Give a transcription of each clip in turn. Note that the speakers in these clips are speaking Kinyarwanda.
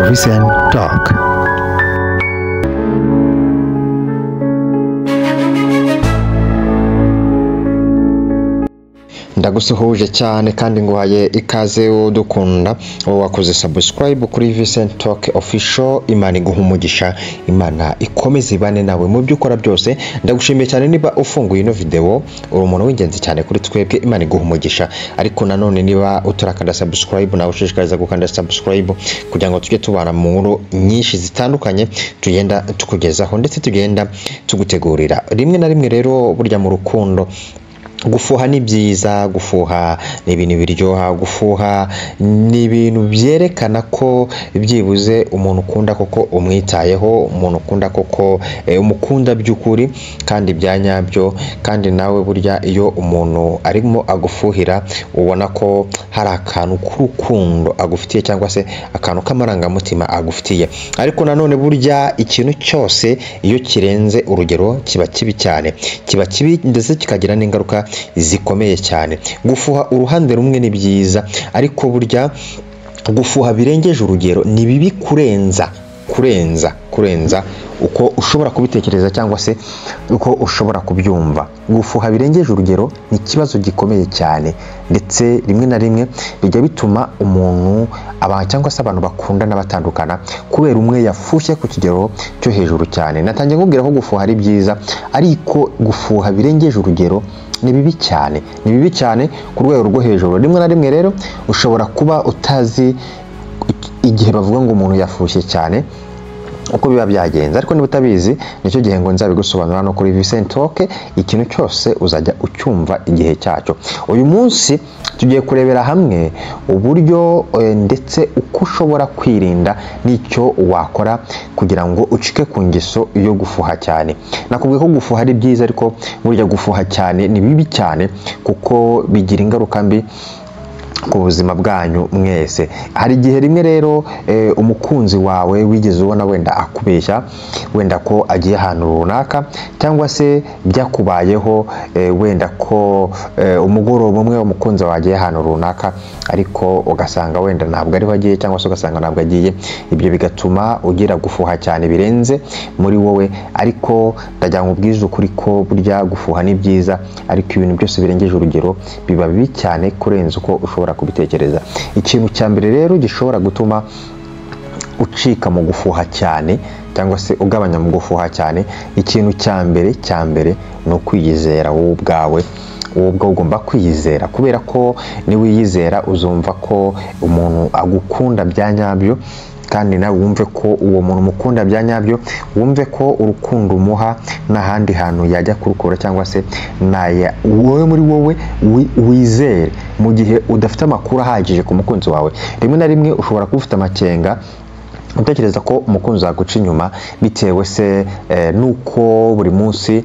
Vincent Talk. Ndagusuhuje cyane kandi nguhaye ikaze udukunda wakoze subscribe kuri Vincent Talk official. Imana iguhumugisha, Imana ikomeze ibane nawe mu byo ukora byose. Ndagushimiye cyane niba ufunguye ino video, uri umuntu w'ingenzi cyane kuri twebwe. Imana iguhumugisha. Ariko nanone niba utarakanda subscribe, nawe ushishikariza gukanda subscribe kugira ngo tujye tubana mu nkuru nyinshi zitandukanye tugenda tukugezaho ndetse tugenda tugutegurira. Rimwe na rimwe rero burya mu rukundo gufuha ni byiza, gufuha ni ibintu biryoha, gufuha ni ibintu byerekana ko byibuze umuntu ukunda koko umwitayeho, umuntu ukunda koko umukunda by'ukuri kandi byanyabyo. Kandi nawe burya iyo umuntu arimo agufuhira ubona ko hari akantu k'urukundo agufitiye cyangwa se akantu k'amarangamutima agufitiye. Ariko nanone burya ikintu cyose iyo kirenze urugero kiba kibi cyane, kiba kibi ndetse kikagira n'ingaruka zikomeye cyane. Gufuha uruhande rumwe ni byiza, ariko burya gufuha birengeje urugero ni bibi kurenza uko ushobora kubitekereza cyangwa se uko ushobora kubyumva. Gufuha birengeje urugero ni ikibazo gikomeye cyane, ndetse rimwe na rimwe bijya bituma umuntu cyangwa se abantu bakundana batandukana kubera umwe yafushye ku kigero cyo hejuru cyane. Natangiye nkubwira ko gufuha ari byiza, ariko gufuha birengeje urugero ni bibi cyane ku rwego rwo hejuru. Rimwe na rimwe rero ushobora kuba utazi igihe bavuga ngo umuntu yafushye cyane uko biba byagenze, ariko niba utabizi nicyo gihe ngo nzabigusobanura no kuri Vincent Talk. Ikintu cyose uzajya ucyumva igihe cyacyo. Uyu munsi tugiye kurebera hamwe uburyo ndetse uko ushobora kwirinda n'icyo wakora kugira ngo ucike ku ngeso yo gufuha cyane. Nakubwiye ko gufuha ari byiza, ariko burya gufuha cyane ni bibi cyane kuko bigira ingaruka mbi ku buzima bwanyu mwese. Hari igihe rimwe rero umukunzi wawe wigeze ubona wenda akubeshya, wenda ko agiye ahantu runaka, cyangwa se byakubayeho wenda ko umugoroba umwe umukunzi wawe agiye ahantu runaka ariko ugasanga wenda ntabwo ariho agiye, cyangwa se ugasanga ntabwo agiye. Ibyo bigatuma ugira gufuha cyane birenze muri wowe. Ariko ndajya nkubwiza ukuri ko burya gufuha ni byiza, ariko ibintu byose birengeje urugero biba bibi cyane kurenza uko ushobora kubitekereza. Ikintu cya mbere rero gishobora gutuma ucika mu gufuha cyane cyangwa se ugabanya mu gufuha cyane, ikintu cya mbere ni ukwiyizera wowe ubwawe. Ugomba kwiyizera, kubera ko niwiyizera uzumva ko umuntu agukunda byanyabyo, kandi nawe wumve ko uwo muntu mukunda byanyabyo, wumve ko urukundo umuha n'ahandi hantu yajya kurukura, cyangwa se wowe muri wowe wizere mu gihe udafite amakuru ahagije ku mukunzi wawe. Rimwe na rimwe ushobora kuba ufite amakenga utekereza ko umukunzi waguca inyuma bitewe se nuko buri munsi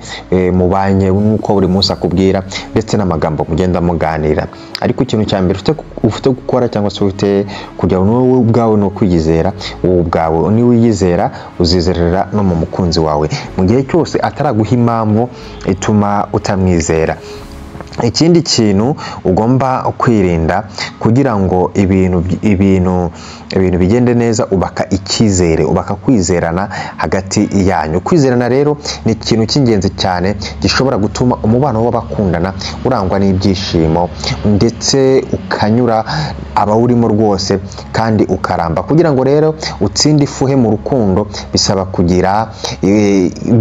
mubanye, nuko buri munsi akubwira, ndetse n'amagambo mugenda muganira. Ariko ikintu cya mbere ufite gukora cyangwa se ufite kugira ngo wowe ubwawe no kwiyizera. Wowe ubwawe niwiyizera uzizerera no mu mukunzi wawe mu gihe cyose ataraguha impamvu ituma utamwizera. Ikindi kintu ugomba kwirinda kugira ngo ibintu bigende neza, ubaka icyizere, ubaka kwizerana hagati yanyu. Kwizerana rero ni ikintu cy'ingenzi cyane gishobora gutuma umubano w'abakundana urangwa n'ibyishimo, ndetse ukanyura abawurimo rwose kandi ukaramba. Kugira ngo rero utsinde ifuhe mu rukundo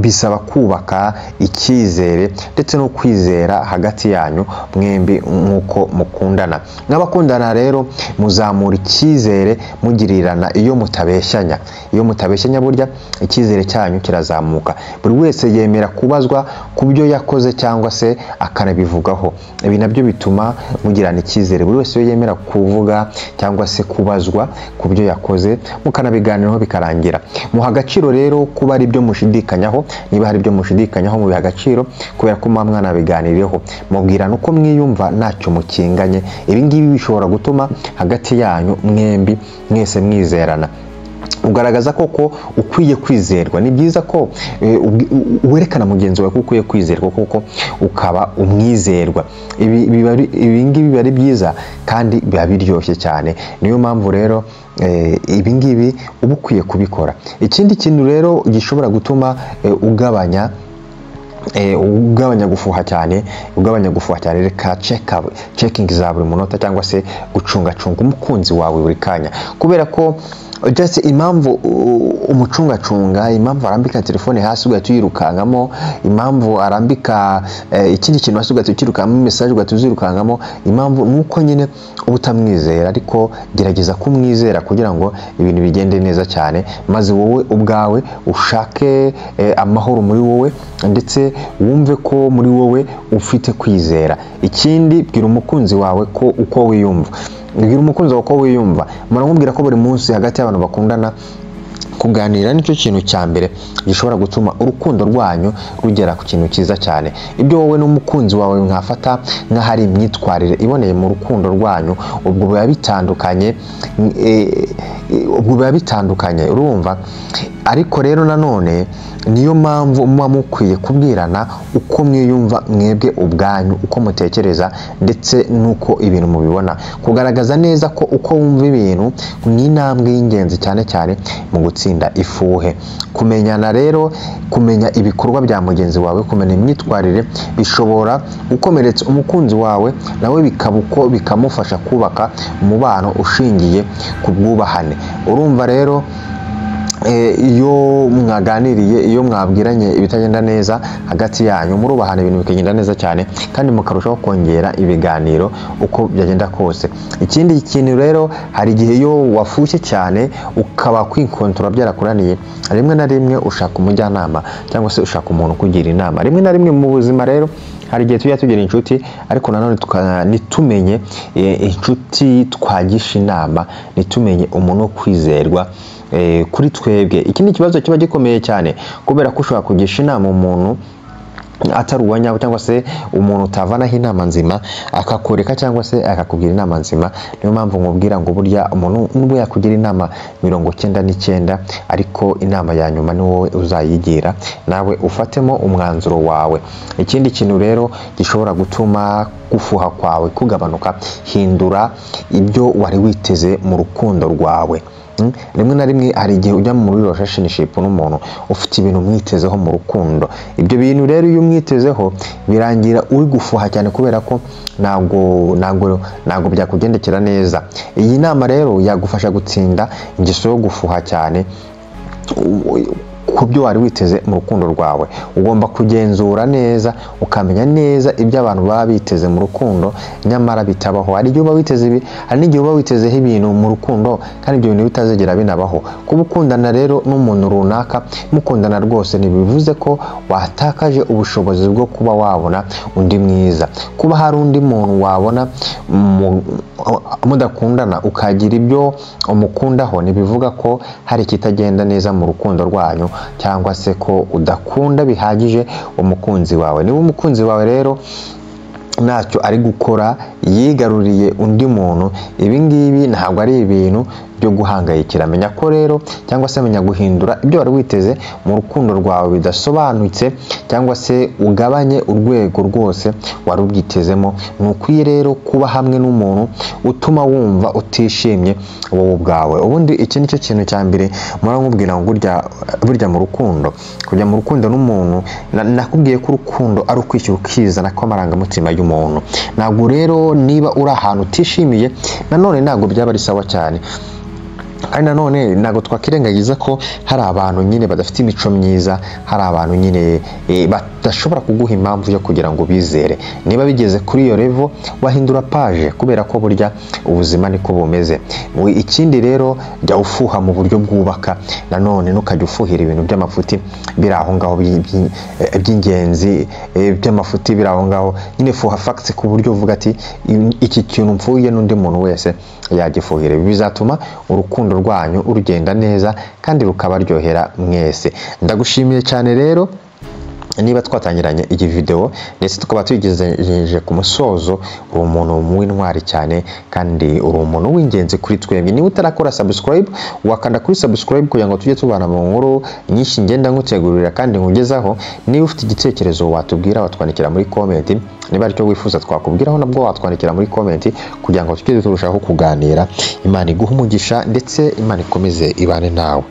bisaba kubaka icyizere ndetse no kwizera hagati yanyu mwembi nk'uko mukundana. Nk'abakundana rero muzamura icyizere mugirirana iyo mutabeshyanya burya icyizere cyanyu kirazamuka. Buri wese yemera kubazwa ku byo yakoze cyangwa se akanabivugaho. Ibi nabyo bituma mugirana icyizere. Buri wese yemera kuvuga cyangwa se kubazwa ku byo yakoze, mukanabiganiraho bikarangira. Muha agaciro rero kuba ari byo mushidikanyaho. Niba hari ibyo mushidikanyaho mubiha agaciro, kubera ko mwana biganiriyeho, mubwirana uko mwiyumva ntacyo mukinganye. Ibi ngibi bishobora gutuma hagati yanyu mwembi mwese mwizerana. ugaragaza koko ukwiye kwizerwa. Ni byiza ko werekana mugenzi wawe ko ukwiye kwizerwa koko ukaba umwizerwa. Ibi ngibi biba ari byiza kandi biba biryoshye cyane. Niyo mpamvu rero ibi ngibi uba ukwiye kubikora. Ikindi kintu rero gishobora gutuma ugabanya gufuha cyane, reka checking za buri munota cyangwa se gucungacunga umukunzi wawe buri kanya, kubera ko just impamvu umucungacunga, impamvu arambika telefone hasi ugahita uyirukankamo, impamvu arambika ikindi kintu hasi ugahita ukirukankamo, message ugahita uzirukankamo, impamvu nuko nyine ubutamwizera. Ariko gerageza kumwizera kugira ngo ibintu bigende neza cyane, maze wowe ubwawe ushake amahoro muri wowe ndetse wumve ko muri wowe ufite kwizera. Ikindi bwira umukunzi wawe ko uko wiyumva, bwira umukunzi wawe ko wiyumva. Muramubwira ko buri munsi hagati y'abantu bakundana kuganira nicyo kintu cya mbere gishobora gutuma urukundo rwanyu rugera ku kintu cyiza cyane. Ibyo wowe n'umukunzi wawe mwafata nk'ahari imyitwarire iboneye mu rukundo rwanyu, ubwo biba bitandukanye, urumva. Ariko rero nanone niyo mpamvu muba mukwiye kubwirana uko mwiyumva mwebwe ubwanyu, uko mutekereza ndetse nuko ibintu mubibona. Kugaragaza neza ko uko wumva ibintu ni intambwe y'ingenzi cyane cyane mu gutsinda ifuhe. Kumenyana rero, kumenya ibikorwa bya mugenzi wawe, kumenya imyitwarire bishobora gukomeretsa umukunzi wawe, nawe bikaba uko bikamufasha kubaka umubano ushingiye ku bwubahane. Urumva rero iyo mwaganiriye, iyo mwabwiranye ibitagenda neza hagati yanyu, murubahana ibintu bikagenda neza cyane kandi mukarushaho kongera ibiganiro uko byagenda kose. Ikindi kintu rero, hari igihe iyo wafushye cyane ukaba kwinkontora byarakuraniye, rimwe na rimwe ushaka umujyanama cyangwa se ushaka umuntu kugira inama. Rimwe na rimwe mu buzima rero hari igihe tujya tugira inshuti, ariko nanone nitumenye inshuti twagisha inama, nitumenye umuntu wo kwizerwa kuri twebwe. Iki ni ikibazo kiba gikomeye cyane, kubera ko ushobora kugisha inama umuntu atari uwanyawe cyangwa se umuntu utavanaho inama nzima akakureka cyangwa se akakubwira inama nzima. Niyo mpamvu nkubwira ngo burya umuntu nubwo yakugira inama 99, ariko inama ya nyuma ni wowe uzayigira, nawe ufatemo umwanzuro wawe. Ikindi kintu rero gishobora gutuma gufuha kwawe kugabanuka, hindura ibyo wari witeze mu rukundo rwawe. Rimwe na rimwe hari igihe ujya muri relationship n'umuntu ufite ibintu mwitezeho mu rukundo. Ibyo bintu rero iyo mwitezeho birangira uri gufuha cyane, kubera ko ntago byakugendekera neza. Iyi nama rero yagufasha gutsinda ingeso yo gufuha cyane ku byo wari witeze mu rukundo rwawe. Ugomba kugenzura neza, ukamenya neza ibyo abantu baba biteze mu rukundo nyamara bitabaho. Hari igihe uba witeze ibi, hari n'igihe uba witezeho ibintu mu rukundo kandi ibyo bintu bitazigera binabaho. Kuba ukundana rero n'umuntu runaka, mukundana rwose ntibivuze ko watakaje ubushobozi bwo kuba wabona undi mwiza. Kuba hari undi muntu wabona mudakundana ukagira ibyo umukundaho, ntibivuga ko hari ikitagenda neza mu rukundo rwanyu cyangwa se ko udakunda bihagije umukunzi wawe. Niba umukunzi wawe rero ntacyo ari gukora, yigaruriye undi muntu, ibi ngibi ntabwo ari ibintu byo guhangayikira. Menya ko rero cyangwa se menya guhindura ibyo wari witeze mu rukundo rwawe bidasobanutse, cyangwa se ugabanye urwego rwose wari ubyitezemo. Nukwiye rero kuba hamwe n'umuntu utuma wumva utishimye wowe ubwawe. Ubundi iki nicyo kintu cya mbere mura nkubwira ngo burya mu rukundo, kujya mu rukundo n'umuntu, nakubwiye ko urukundo ari ukwishyura ukizana kw'amarangamutima y'umuntu. Ntabwo rero niba uri ahantu utishimiye, nanone ntabwo byaba ari sawa cyane. Kandi nanone ntabwo twakirengagiza ko hari abantu nyine badafite imico myiza, hari abantu nyine badashobora kuguha impamvu yo kugira ngo bizere. Niba bigeze kuri iyo level, wahindura page, kubera ko burya ubuzima niko bumeze. Ikindi rero, jya ufuha mu buryo bwubaka. Nanone ntukajya ufuhira ibintu by'amafuti biri aho ngaho by'ingenzi, by'amafuti biri aho ngaho. Nyine fuha facts ku buryo uvuga ati iki kintu mfuye n'undi muntu wese yagifuhira. Bizatuma urukundo rwanyu urugenda neza kandi rukabaryohera mwese. Ndagushimiye cyane rero niba twatangiranye iyi video ndetse tukaba tuyigejeje ku musozo, uri umuntu w'intwari cyane kandi uri umuntu w'ingenzi kuri twebwe. Niba utarakora subscribe, wakanda kuri subscribe kugira ngo tujye tubana mu nkuru nyinshi ngenda ngutegurira kandi nkugezaho. Niba ufite igitekerezo watubwira, watwandikira muri comment. Niba aricyo wifuza twakubwiraho nabwo watwandikira muri comment kugira ngo tujye turushaho kuganira. Imana iguhe umugisha ndetse Imana ikomeze ibane nawe.